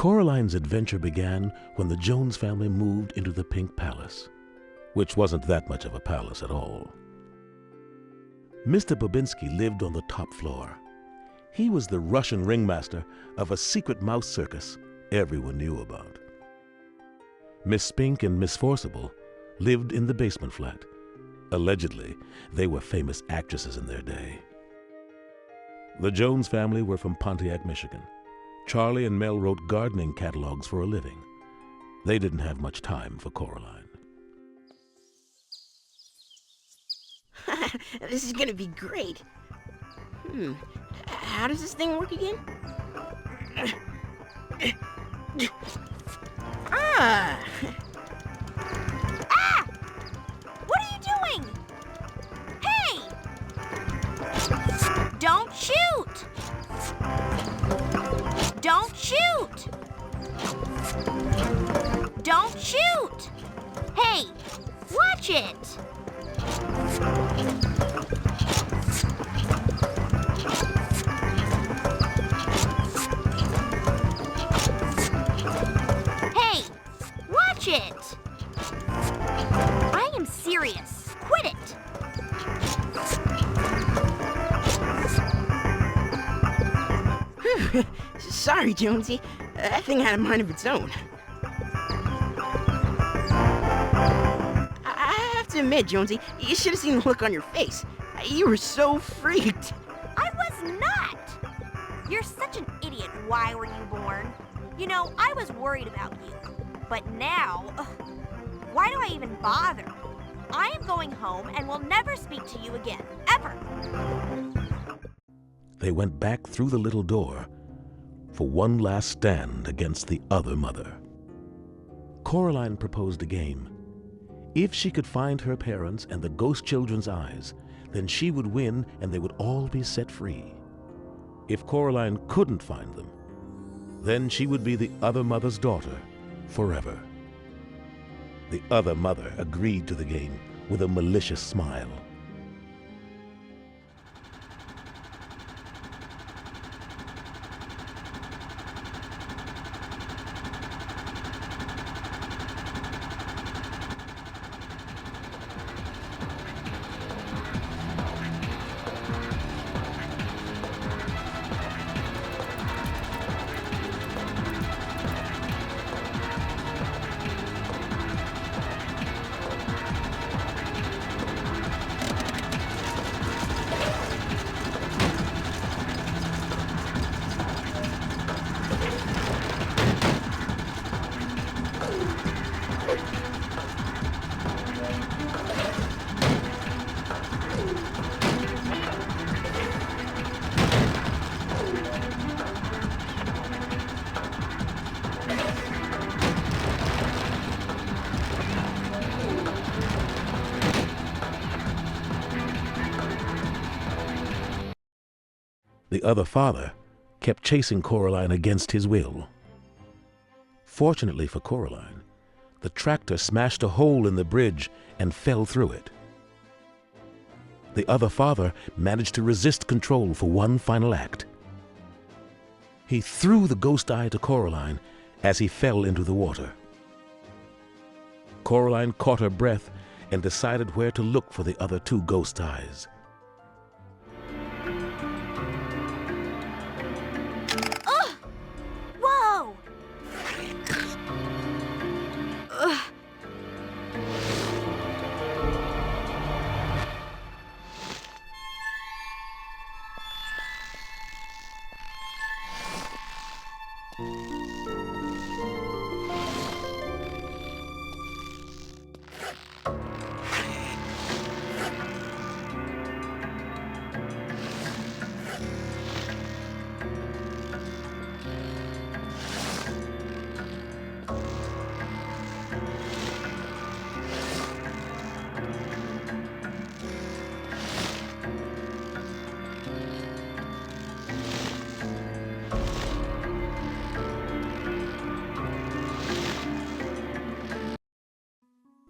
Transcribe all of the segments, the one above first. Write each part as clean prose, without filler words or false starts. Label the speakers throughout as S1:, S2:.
S1: Coraline's adventure began when the Jones family moved into the Pink Palace, which wasn't that much of a palace at all. Mr. Bobinsky lived on the top floor. He was the Russian ringmaster of a secret mouse circus everyone knew about. Miss Spink and Miss Forcible lived in the basement flat. Allegedly, they were famous actresses in their day. The Jones family were from Pontiac, Michigan. Charlie and Mel wrote gardening catalogs for a living. They didn't have much time for Coraline.
S2: This is gonna be great. How does this thing work again? Ah!
S3: What are you doing? Hey! Don't shoot! Don't shoot! Don't shoot! Hey, watch it! Hey, watch it! I am serious. Quit it!
S2: Sorry, Jonesy. That thing had a mind of its own. I have to admit, Jonesy, you should have seen the look on your face. You were so freaked.
S3: I was not! You're such an idiot. Why were you born? You know, I was worried about you. But now, why do I even bother? I am going home and will never speak to you again, ever.
S1: They went back through the little door for one last stand against the other mother. Coraline proposed a game. If she could find her parents and the ghost children's eyes, then she would win and they would all be set free. If Coraline couldn't find them, then she would be the other mother's daughter forever. The other mother agreed to the game with a malicious smile. The other father kept chasing Coraline against his will. Fortunately for Coraline, the tractor smashed a hole in the bridge and fell through it. The other father managed to resist control for one final act. He threw the ghost eye to Coraline as he fell into the water. Coraline caught her breath and decided where to look for the other two ghost eyes.
S3: Whoa!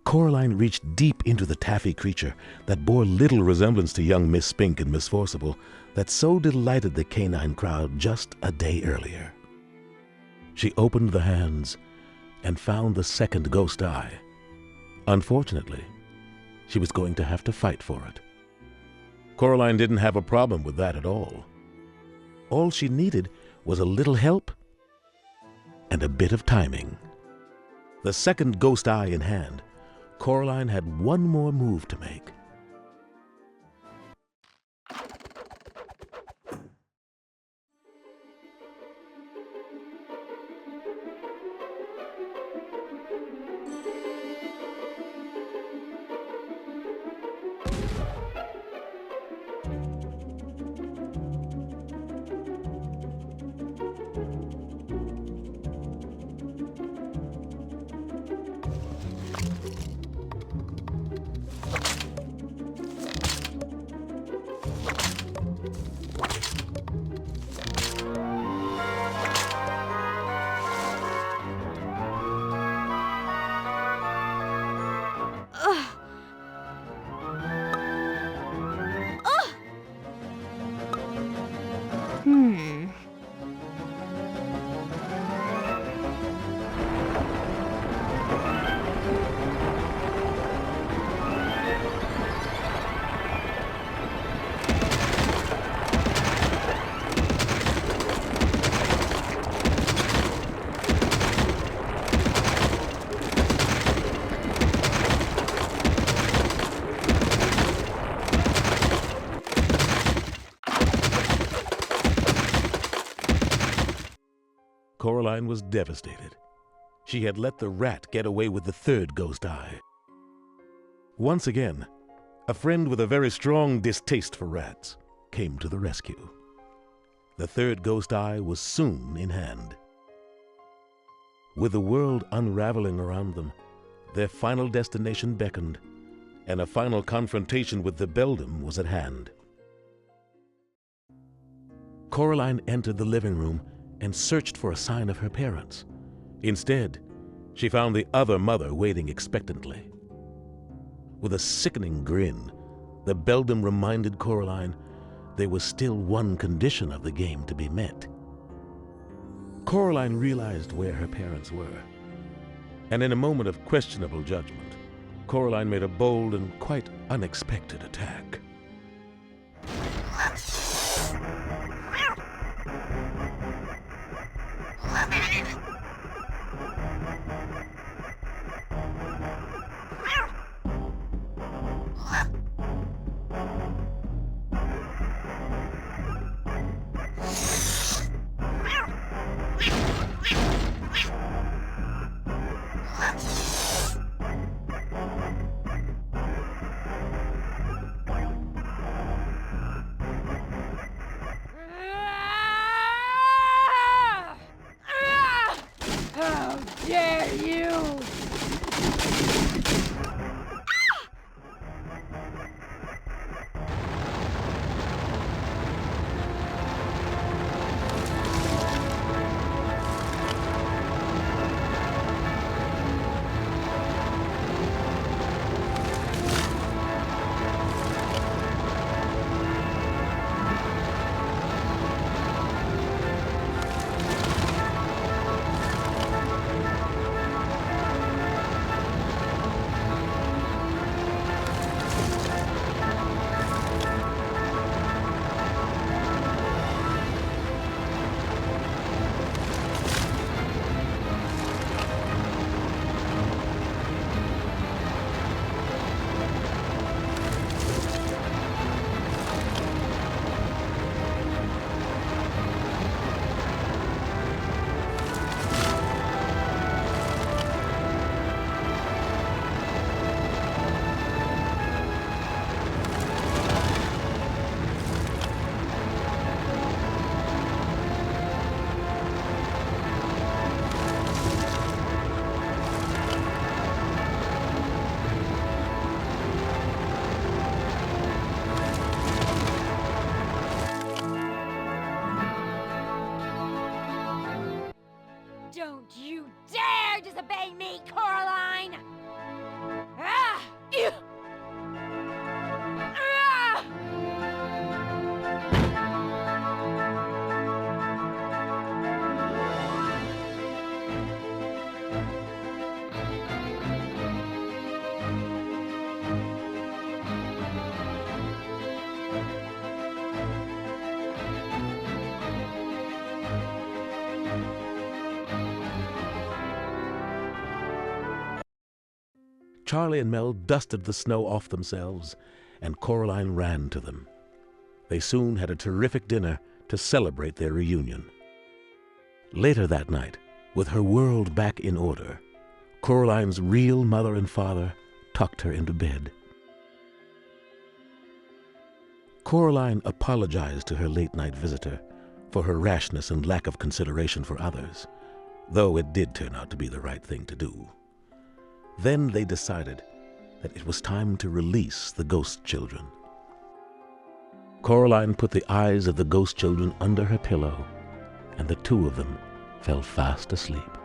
S1: Coraline reached deep into the taffy creature that bore little resemblance to young Miss Spink and Miss Forcible that so delighted the canine crowd just a day earlier. She opened the hands and found the second ghost eye. Unfortunately, she was going to have to fight for it. Coraline didn't have a problem with that at all. All she needed was a little help and a bit of timing. The second ghost eye in hand, Coraline had one more move to make. Coraline was devastated. She had let the rat get away with the third ghost eye. Once again, a friend with a very strong distaste for rats came to the rescue. The third ghost eye was soon in hand. With the world unraveling around them, their final destination beckoned, and a final confrontation with the beldam was at hand. Coraline entered the living room and searched for a sign of her parents. Instead, she found the other mother waiting expectantly. With a sickening grin, the beldam reminded Coraline there was still one condition of the game to be met. Coraline realized where her parents were, and in a moment of questionable judgment, Coraline made a bold and quite unexpected attack.
S3: Don't you dare disobey me, Coraline! Ah! Ew! Ah!
S1: Charlie and Mel dusted the snow off themselves, and Coraline ran to them. They soon had a terrific dinner to celebrate their reunion. Later that night, with her world back in order, Coraline's real mother and father tucked her into bed. Coraline apologized to her late-night visitor for her rashness and lack of consideration for others, though it did turn out to be the right thing to do. Then they decided that it was time to release the ghost children. Coraline put the eyes of the ghost children under her pillow, and the two of them fell fast asleep.